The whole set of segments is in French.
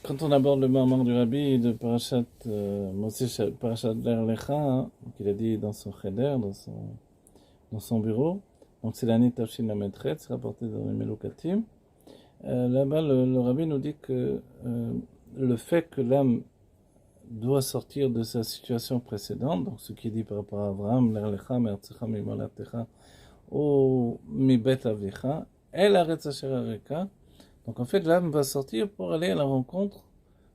Quand on aborde le Mahamar du Rabbi de Parashat Moshe, Parashat Lech Lecha, qu'il a dit dans son cheder, dans son bureau, donc c'est l'année Tafshin Lametret, c'est rapporté dans les Melukatim. Là-bas, le Rabbi nous dit que le fait que l'âme doit sortir de sa situation précédente, donc ce qui est dit par rapport à Abraham, Lech Lecha, Me'artzecha Mimolatecha, ou Mibet Avecha, El Aretz Asher Areka. Donc en fait, l'âme va sortir pour aller à la rencontre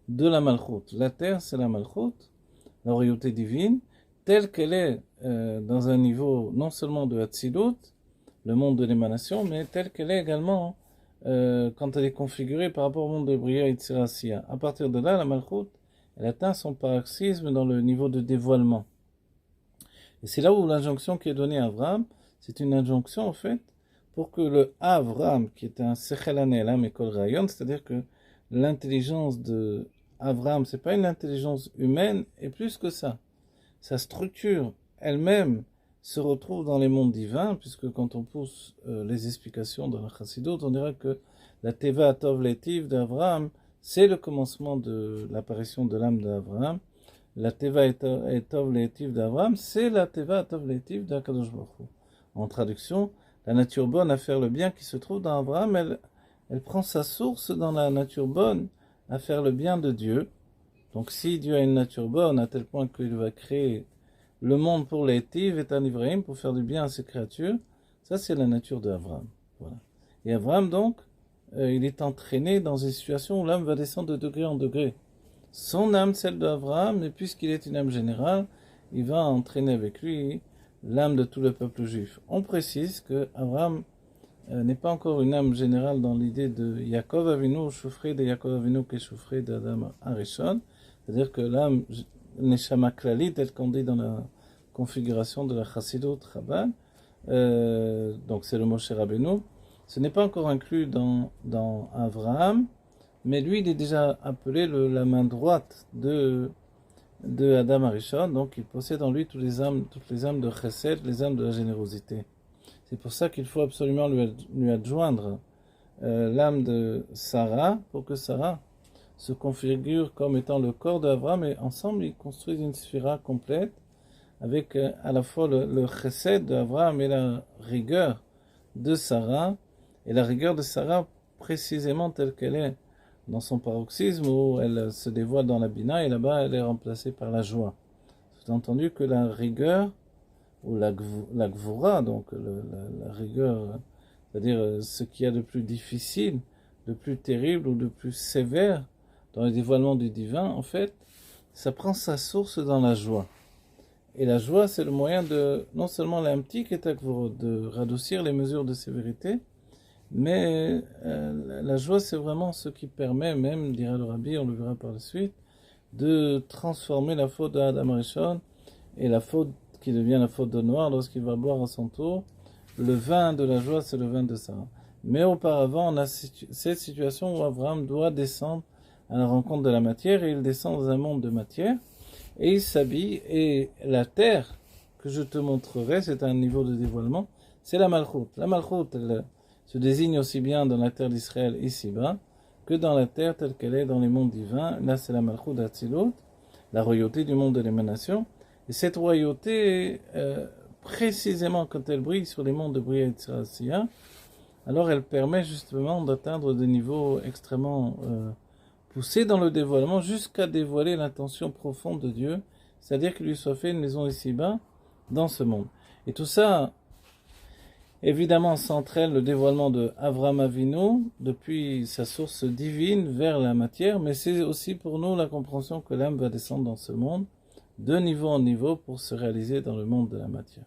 de la Malchut. La terre, c'est la Malchut, la royauté divine, telle qu'elle est dans un niveau non seulement de Hatzilut, le monde de l'émanation, mais telle qu'elle est également quand elle est configurée par rapport au monde de Bria et Tzirasiya. À partir de là, la Malchut, elle atteint son paroxysme dans le niveau de dévoilement. Et c'est là où l'injonction qui est donnée à Abraham, c'est une injonction en fait, pour que le Avram, qui est un Sechel Hanelam et Kol Rayon, c'est-à-dire que l'intelligence de Avram, c'est pas une intelligence humaine, et plus que ça, sa structure elle-même se retrouve dans les mondes divins, puisque quand on pousse les explications dans la Chassidut, on dira que la Teva Atov Letiv d'Avram, c'est le commencement de l'apparition de l'âme d'Avram. La Teva Atov Letiv d'Avram, c'est la Teva Atov Letiv d'Akadosh Baruch Hu. En traduction, la nature bonne à faire le bien qui se trouve dans Abraham, elle prend sa source dans la nature bonne à faire le bien de Dieu. Donc si Dieu a une nature bonne à tel point qu'il va créer le monde pour les Tiv et un Ibrahim pour faire du bien à ses créatures, ça c'est la nature d'Abraham. Voilà. Et Abraham donc, il est entraîné dans une situation où l'âme va descendre de degré en degré. Son âme, celle d'Abraham, mais puisqu'il est une âme générale, il va entraîner avec lui l'âme de tout le peuple juif. On précise que Abraham n'est pas encore une âme générale dans l'idée de Yaakov Avinu, Choufré de Yaakov Avinu, qui est Choufré d'Adam Arishon, c'est-à-dire que l'âme Neshama Klali, telle qu'on dit dans la configuration de la Chassidut Chabad, donc c'est le Moshe Rabbeinu, ce n'est pas encore inclus dans Abraham, mais lui il est déjà appelé la main droite de Adam Arishon, donc il possède en lui toutes les âmes de Chesed, les âmes de la générosité. C'est pour ça qu'il faut absolument lui adjoindre l'âme de Sarah, pour que Sarah se configure comme étant le corps d'Abraham, et ensemble ils construisent une sphira complète, avec à la fois le Chesed d'Abraham et la rigueur de Sarah, et la rigueur de Sarah précisément telle qu'elle est dans son paroxysme où elle se dévoile dans la Bina, et là-bas elle est remplacée par la joie. Sous-entendu que la rigueur, ou la gvura, donc la rigueur, c'est-à-dire ce qu'il y a de plus difficile, de plus terrible ou de plus sévère dans le dévoilement du divin, en fait, ça prend sa source dans la joie. Et la joie, c'est le moyen de, non seulement l'amtik et de radoucir les mesures de sévérité, mais la joie, c'est vraiment ce qui permet même, dira le Rabbi, on le verra par la suite, de transformer la faute d'Adam Arishon et la faute qui devient la faute de Noir lorsqu'il va boire à son tour. Le vin de la joie, c'est le vin de Sarah. Mais auparavant, on a cette situation où Abraham doit descendre à la rencontre de la matière, et il descend dans un monde de matière, et il s'habille, et la terre que je te montrerai, c'est un niveau de dévoilement, c'est la Malchut. La Malchut, elle se désigne aussi bien dans la terre d'Israël ici-bas, que dans la terre telle qu'elle est dans les mondes divins. Là, c'est la Malchut d'Atzilut, la royauté du monde de l'émanation. Et cette royauté, précisément quand elle brille sur les mondes de Bria et Tzirasiya, alors elle permet justement d'atteindre des niveaux extrêmement poussés dans le dévoilement, jusqu'à dévoiler l'intention profonde de Dieu, c'est-à-dire qu'il lui soit fait une maison ici-bas, dans ce monde. Et tout ça, évidemment, s'entraîne le dévoilement de Avram Avinu, depuis sa source divine vers la matière, mais c'est aussi pour nous la compréhension que l'âme va descendre dans ce monde, de niveau en niveau, pour se réaliser dans le monde de la matière.